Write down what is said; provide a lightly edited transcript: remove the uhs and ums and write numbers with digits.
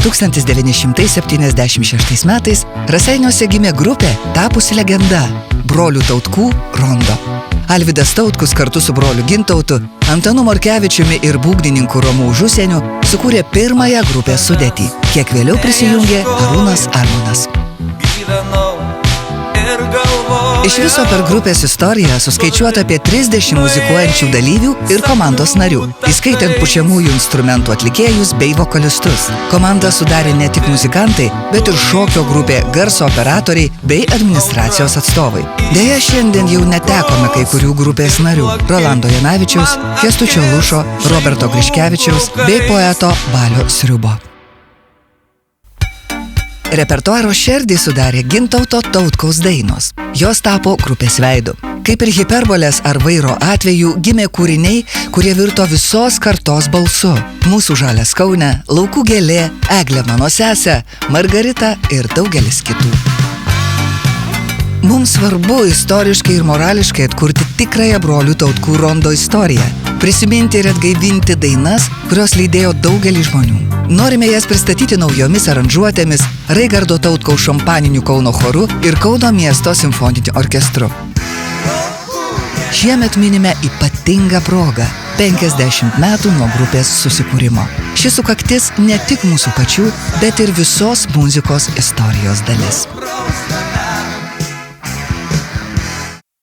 1976 metais Raseiniuose gimė grupė tapusi legenda – brolių Tautkų Rondo. Alvydas Tautkus kartu su broliu Gintautu, Antanu Morkevičiumi ir būgnininku Romu Užusieniu sukūrė pirmąją grupės sudėtį. Kiek vėliau prisijungė Arūnas Armonas. Iš viso per grupės istoriją suskaičiuota apie 30 muzikuojančių dalyvių ir komandos narių, įskaitant pučiamųjų instrumentų atlikėjus bei vokalistus. Komandą sudarė ne tik muzikantai, bet ir šokio grupė, garso operatoriai bei administracijos atstovai. Deja, šiandien jau netekome kai kurių grupės narių – Rolando Janavičiaus, Kęstučio Lušo, Roberto Griškevičiaus bei poeto Balio Sriubo. Repertuaro šerdį sudarė Gintauto Tautkaus dainos. Jos tapo grupės veidu. Kaip ir Hiperbolės ar Vairo atveju gimė kūriniai, kurie virto visos kartos balsu. Mūsų žalias Kaune, Laukų gėlė, Eglė mano sesė, Margarita ir daugelis kitų. Mums svarbu istoriškai ir morališkai atkurti tikrąją brolių Tautkų Rondo istoriją. Prisiminti ir atgaivinti dainas, kurios lydėjo daugelį žmonių. Norime jas pristatyti naujomis aranžuotėmis, Raigardo Tautkaus šampaniniu Kauno choru ir Kauno miesto simfoniniu orkestru. Šiemet minime ypatingą progą – 50 metų nuo grupės susikūrimo. Ši sukaktis ne tik mūsų pačių, bet ir visos muzikos istorijos dalis.